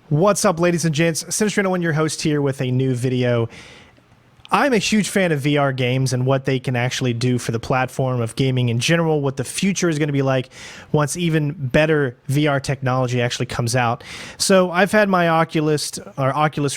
What's up, ladies and gents? CenterStrain01, your host here with a new video. I'm a huge fan of VR games and what they can actually do for the platform of gaming in general, what the future is going to be like once even better VR technology actually comes out. So I've had my Oculus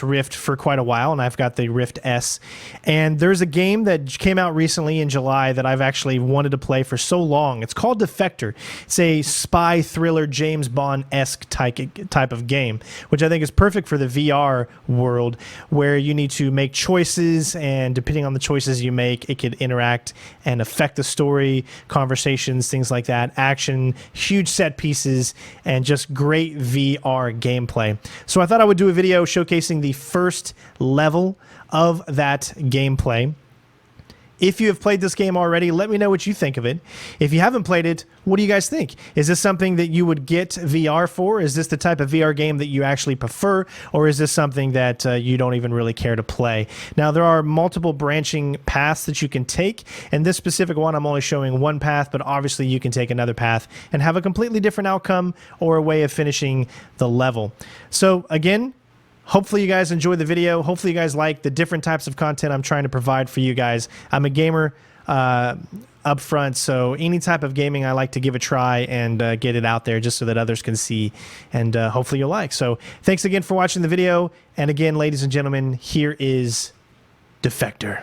Rift for quite a while, and I've got the Rift S. And there's a game that came out recently in July that I've actually wanted to play for so long. It's called Defector. It's a spy thriller, James Bond-esque type of game, which I think is perfect for the VR world, where you need to make choices, and depending on the choices you make, it could interact and affect the story, conversations, things like that, action, huge set pieces, and just great VR gameplay. So I thought I would do a video showcasing the first level of that gameplay. If you have played this game already, let me know what you think of it. If you haven't played it, what do you guys think? Is this something that you would get VR for? Is this the type of VR game that you actually prefer? Or is this something that you don't even really care to play? Now, there are multiple branching paths that you can take. In this specific one, I'm only showing one path, but obviously you can take another path and have a completely different outcome or a way of finishing the level. So again, hopefully you guys enjoy the video. Hopefully you guys like the different types of content I'm trying to provide for you guys. I'm a gamer up front, so any type of gaming I like to give a try and get it out there just so that others can see, and hopefully you'll like. So thanks again for watching the video. And again, ladies and gentlemen, here is Defector.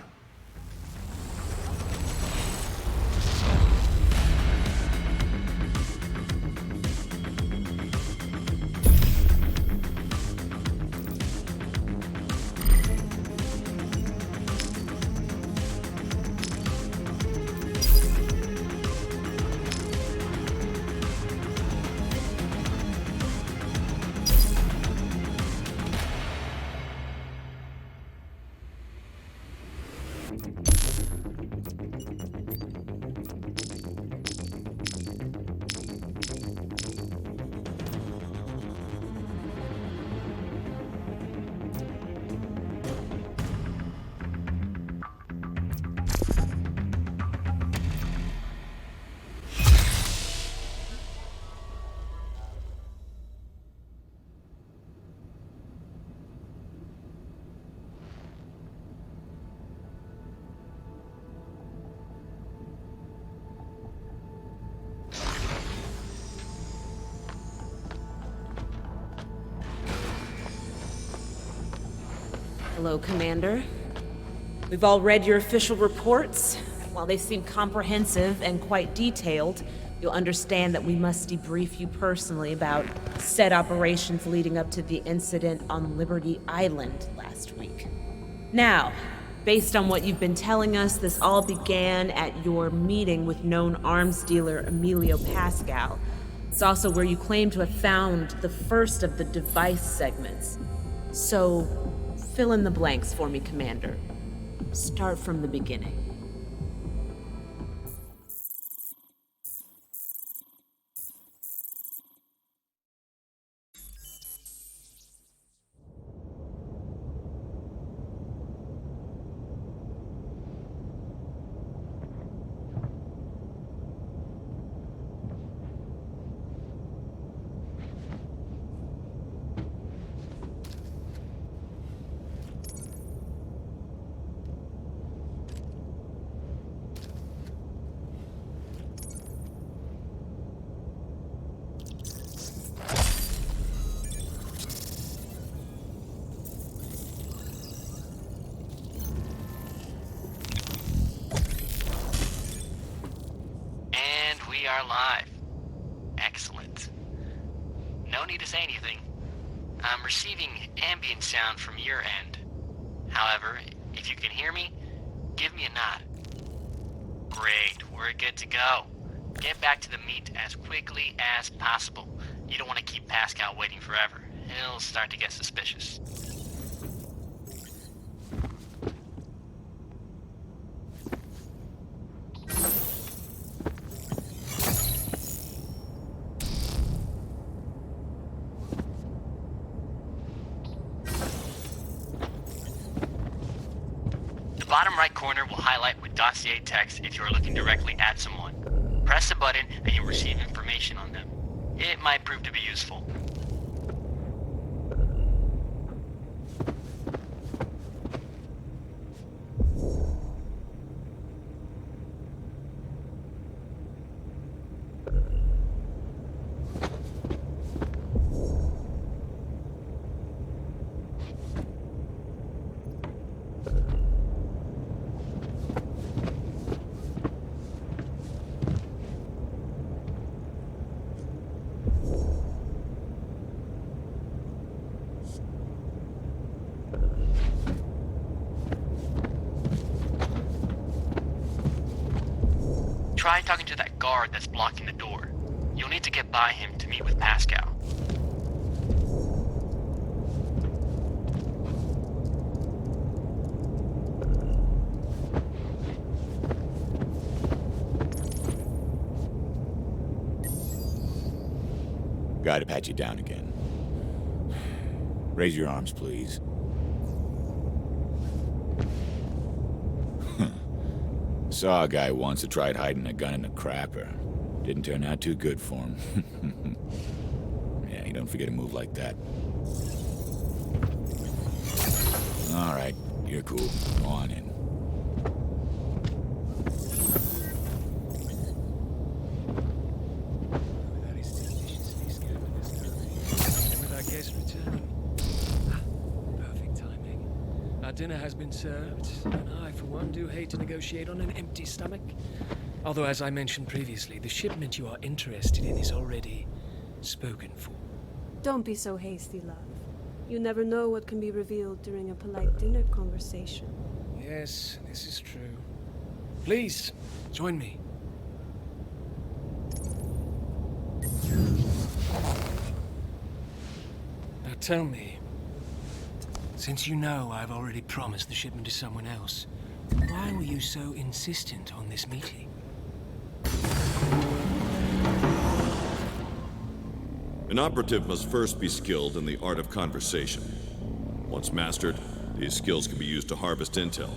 Hello, Commander. We've all read your official reports. While they seem comprehensive and quite detailed, you'll understand that we must debrief you personally about said operations leading up to the incident on Liberty Island last week. Now, based on what you've been telling us, this all began at your meeting with known arms dealer Emilio Pascal. It's also where you claim to have found the first of the device segments. So, fill in the blanks for me, Commander. Start from the beginning. We are live. Excellent. No need to say anything. I'm receiving ambient sound from your end. However, if you can hear me, give me a nod. Great, we're good to go. Get back to the meet as quickly as possible. You don't want to keep Pascal waiting forever. He'll start to get suspicious. The bottom right corner will highlight with dossier text if you are looking directly at someone. Press the button and you'll receive information on them. It might prove to be useful. try talking to that guard that's blocking the door. You'll need to get by him to meet with Pascal. Gotta pat you down again. Raise your arms, please. Saw a guy once who tried hiding a gun in a crapper. Didn't turn out too good for him. Yeah, you don't forget a move like that. All right, you're cool. Go on in. Dinner has been served, and I, for one, do hate to negotiate on an empty stomach. Although, as I mentioned previously, the shipment you are interested in is already spoken for. Don't be so hasty, love. You never know what can be revealed during a polite dinner conversation. Yes, this is true. Please, join me. Now tell me, since you know I've already promised the shipment to someone else, why were you so insistent on this meeting? An operative must first be skilled in the art of conversation. Once mastered, these skills can be used to harvest intel,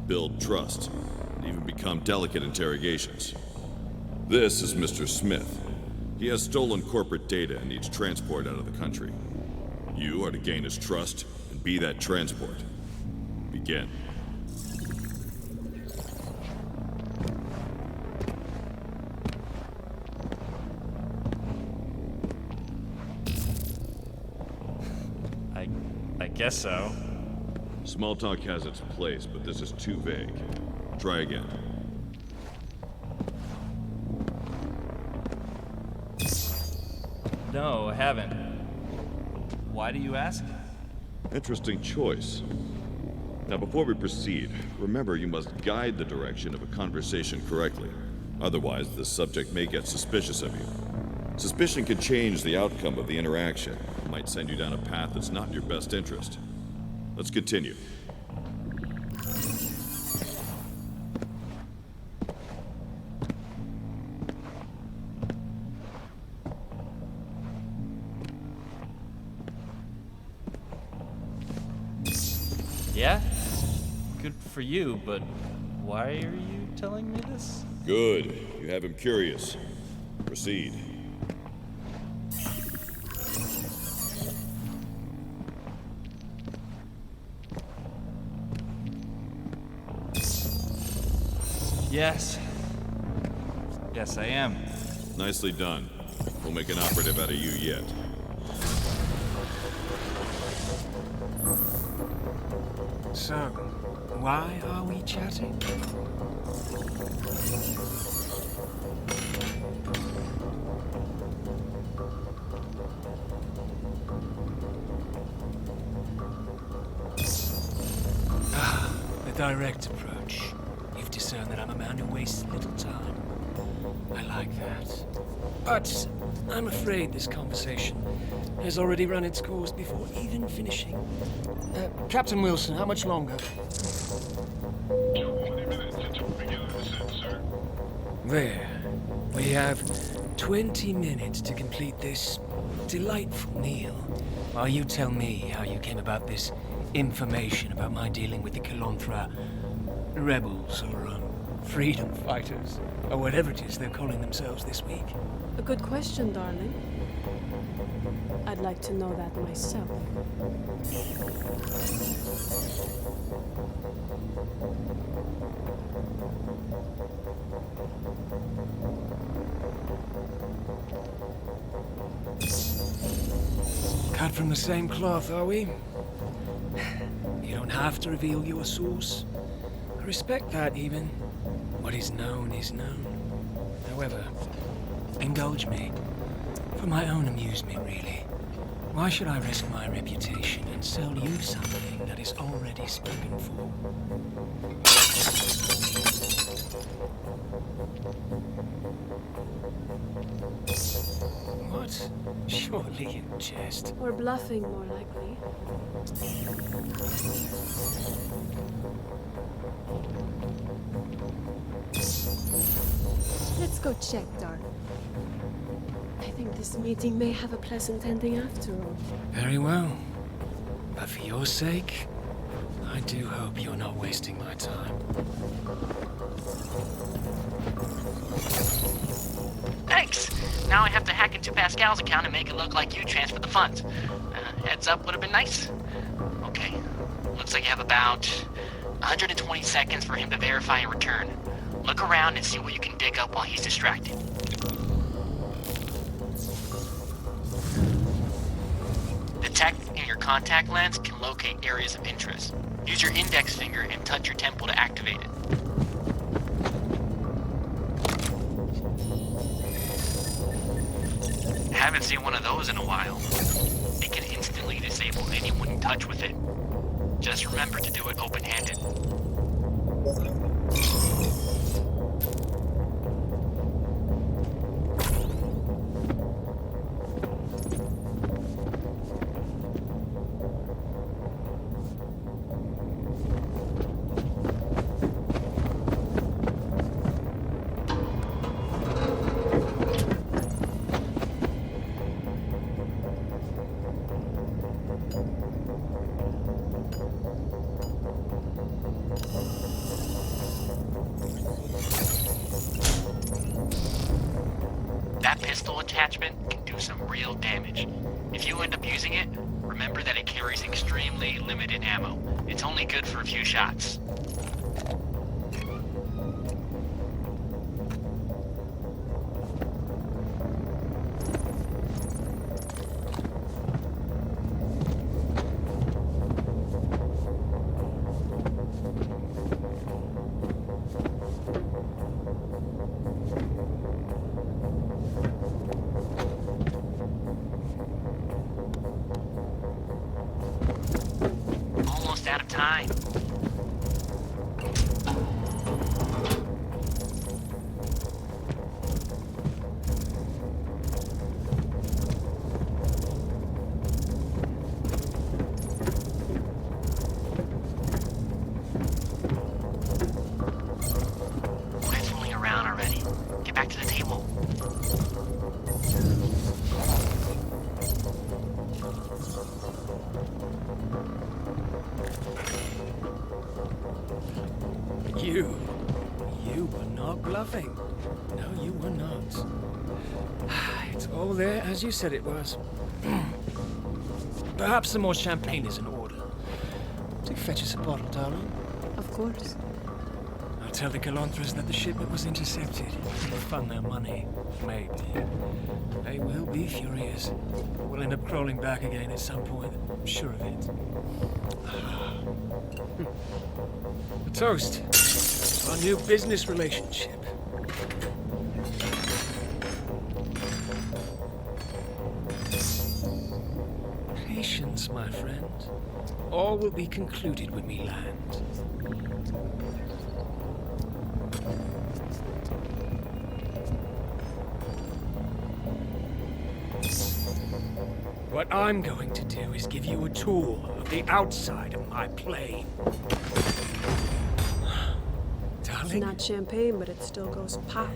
build trust, and even become delicate interrogations. This is Mr. Smith. He has stolen corporate data and needs transport out of the country. You are to gain his trust and be that transport. Begin. I guess so. Small talk has its place, but this is too vague. Try again. No, I haven't. Why do you ask? Interesting choice. Now, before we proceed, remember you must guide the direction of a conversation correctly. Otherwise, the subject may get suspicious of you. Suspicion can change the outcome of the interaction. It might send you down a path that's not in your best interest. Let's continue. Yeah? Good for you, but why are you telling me this? Good. You have him curious. Proceed. Yes. Yes, I am. Nicely done. We'll make an operative out of you yet. So, why are we chatting? The direct approach. You've discerned that I'm a man who wastes little time. I like that. But I'm afraid this conversation has already run its course before even finishing. Captain Wilson, how much longer? 20 minutes until we begin the descent, sir. There. We have 20 minutes to complete this delightful meal, while you tell me how you came about this information about my dealing with the Kilonthra rebels or freedom fighters, or whatever it is they're calling themselves this week. A good question, darling. I'd like to know that myself. Cut from the same cloth, are we? You don't have to reveal your source. I respect that, even. What is known is known. However, indulge me. For my own amusement, really. Why should I risk my reputation and sell you something that is already spoken for? Only you jest. Or bluffing, more likely. Let's go check, Dark. I think this meeting may have a pleasant ending after all. Very well. But for your sake, I do hope you're not wasting my time. Thanks! Now I have to hack into Pascal's account and make it look like you transferred the funds. Heads up would have been nice. Okay, looks like you have about 120 seconds for him to verify and return. Look around and see what you can dig up while he's distracted. The tech in your contact lens can locate areas of interest. Use your index finger and touch your temple to activate it. Haven't seen one of those in a while. It can instantly disable anyone in touch with it. Just remember to do it open-handed. That pistol attachment can do some real damage. If you end up using it, remember that it carries extremely limited ammo. It's only good for a few shots. Almost out of time. Quit fooling around already. Get back to the table. You were not bluffing. No, you were not. It's all there as you said it was. Perhaps some more champagne is in order. Do fetch us a bottle, darling. Of course. I'll tell the Galantras that the shipment was intercepted. They'll fund their money. Maybe. They will be furious. We'll end up crawling back again at some point. I'm sure of it. A toast. Our new business relationship. Patience, my friend. All will be concluded when we land. What I'm going to do is give you a tour of the outside of my plane. It's Darling? not champagne, but it still goes pop.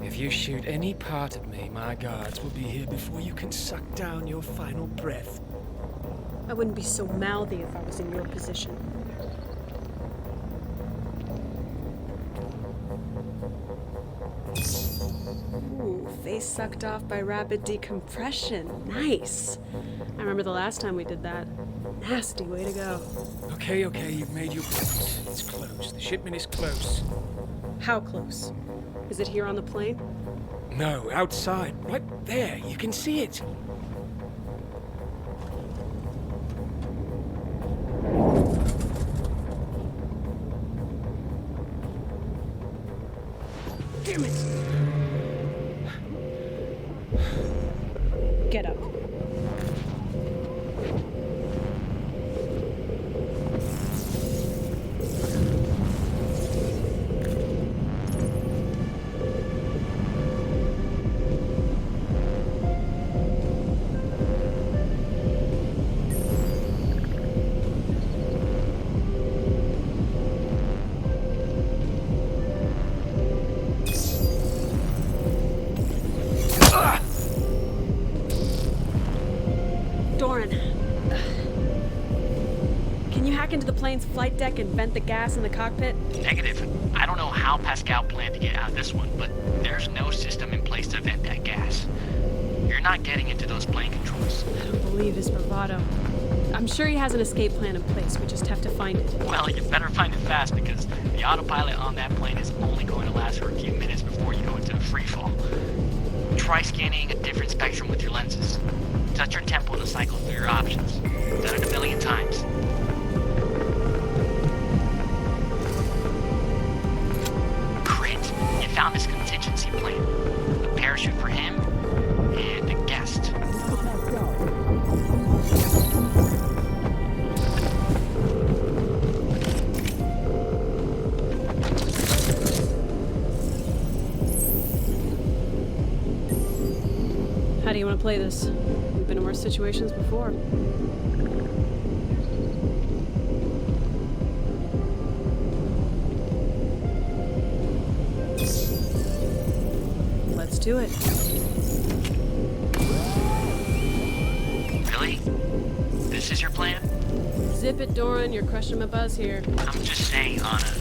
If you shoot any part of me, my guards will be here before you can suck down your final breath. I wouldn't be so mouthy if I was in your position. Ooh, face sucked off by rapid decompression. Nice. I remember the last time we did that. Nasty way to go. Okay, you've made your point. It's close. The shipment is close. How close? Is it here on the plane? No, outside. Right there. You can see it. Damn it! Get up. into the plane's flight deck and vent the gas in the cockpit? Negative. I don't know how Pascal planned to get out of this one, but there's no system in place to vent that gas. You're not getting into those plane controls. I don't believe his bravado. I'm sure he has an escape plan in place. We just have to find it. Well, you better find it fast because the autopilot on that plane is only going to last for a few minutes before you go into a free fall. Try scanning a different spectrum with your lenses. Touch your tempo to cycle through your options. Done it a million times. Crit, you found this contingency plan. A parachute for him, and a guest. How do you want to play this? We've been in worse situations before. Let's do it. Really? This is your plan? Zip it, Doran. You're crushing my buzz here. I'm just saying, Anna,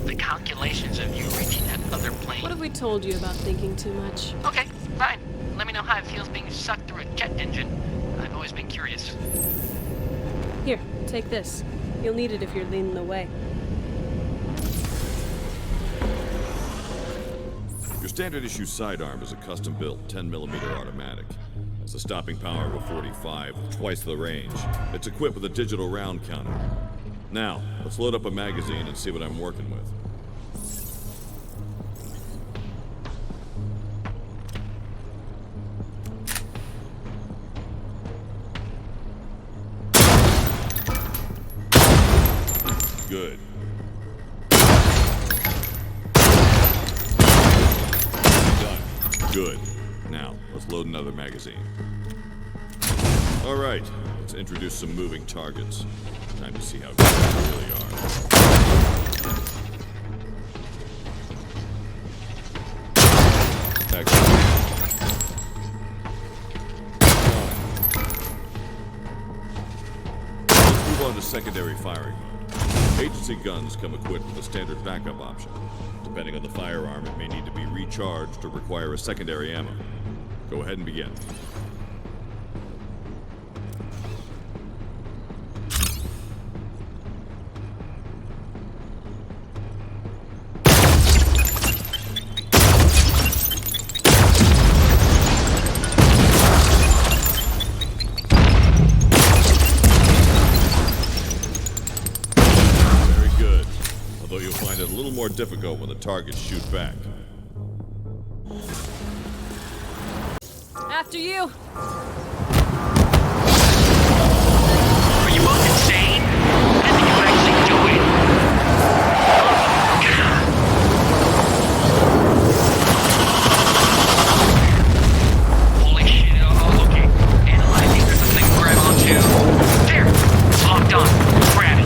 the calculations of you reaching that other plane... What have we told you about thinking too much? Okay, fine. Let me know how it feels being sucked through a jet engine. I've always been curious. Here, take this. You'll need it if you're leaning the way. Your standard issue sidearm is a custom-built 10mm automatic. Has a stopping power of a 45 with twice the range. It's equipped with a digital round counter. Now, let's load up a magazine and see what I'm working with. Good. Done. Good. Now, let's load another magazine. All right, let's introduce some moving targets. Time to see how good they really are. Excellent. Let's move on to secondary firing mode. Agency guns come equipped with a standard backup option. Depending on the firearm, it may need to be recharged or require a secondary ammo. Go ahead and begin. A little more difficult when the targets shoot back. After you! Are you both insane? I think you actually do it. Holy shit. Oh, okay. Analyzing. There's something to grab onto. There! It's locked on. Grab it.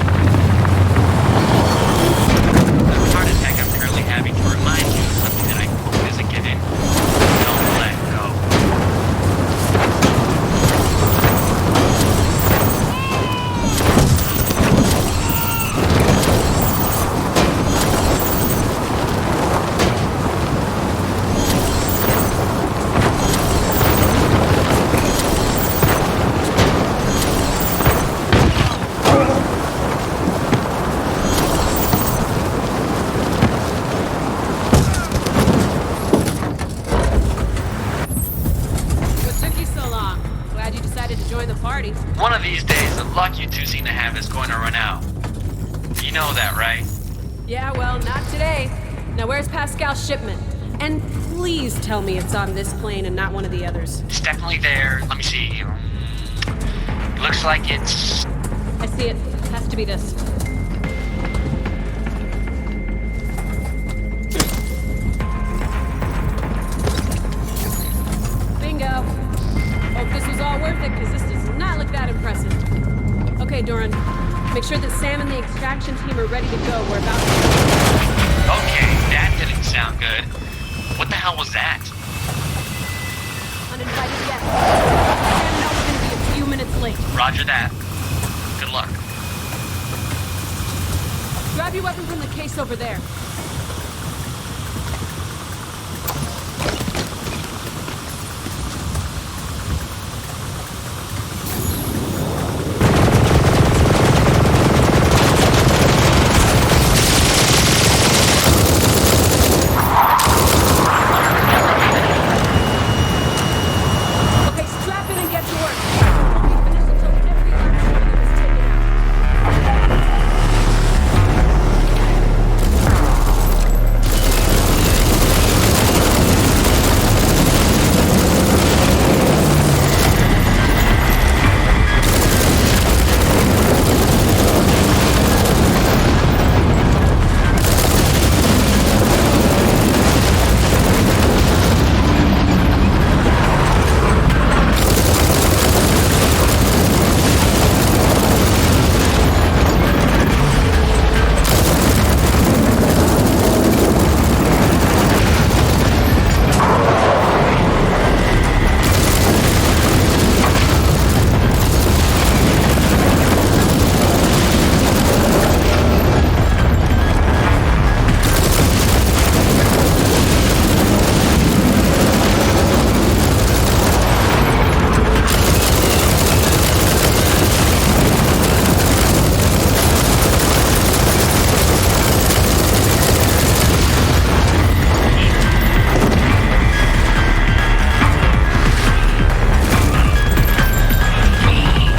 Having to remind you of something that I hope is a given. Don't let go. One of these days, the luck you two seem to have is going to run out. You know that, right? Yeah, well, not today. Now where's Pascal's shipment? And please tell me it's on this plane and not one of the others. It's definitely there. Let me see. Looks like it's... I see it. Has to be this. Bingo. Hope this was all worth it, because this does not look that impressive. Okay, Doran. Make sure that Sam and the extraction team are ready to go. We're about to... Okay, that didn't sound good. What the hell was that? Uninvited guests. Sam knows we're going to be a few minutes late. Roger that. Good luck. Grab your weapon from the case over there. Okay, strap in and get to work. Finish until every last target is taken out.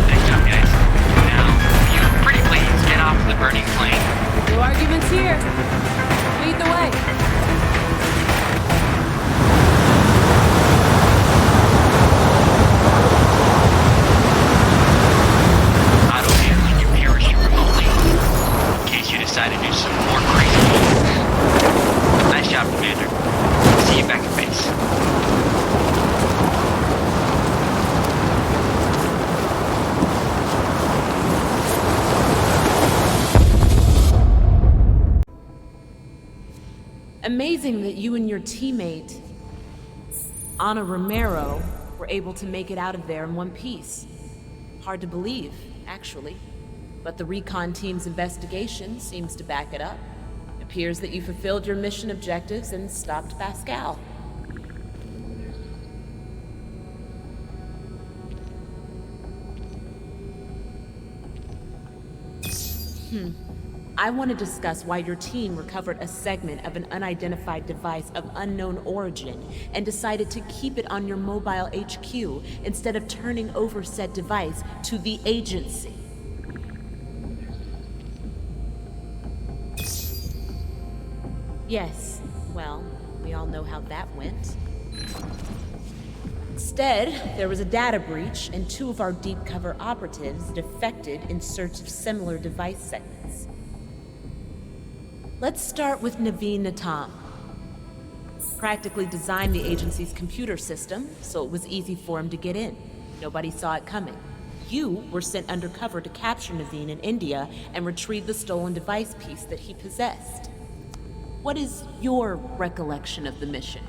Nice job, guys. Now, you pretty please get off the burning plane. No arguments here. Lead the way. Auto handling your parachute remotely, in case you decide to do some more crazy things. Nice job, Commander. See you back at base. Amazing that you and your teammate, Ana Romero, were able to make it out of there in one piece. Hard to believe, actually. But the recon team's investigation seems to back it up. It appears that you fulfilled your mission objectives and stopped Pascal. I want to discuss why your team recovered a segment of an unidentified device of unknown origin and decided to keep it on your mobile HQ instead of turning over said device to the agency. Yes, well, we all know how that went. Instead, there was a data breach, and 2 of our deep cover operatives defected in search of similar device segments. Let's start with Naveen Natam. Practically designed the agency's computer system, so it was easy for him to get in. Nobody saw it coming. You were sent undercover to capture Naveen in India and retrieve the stolen device piece that he possessed. What is your recollection of the mission?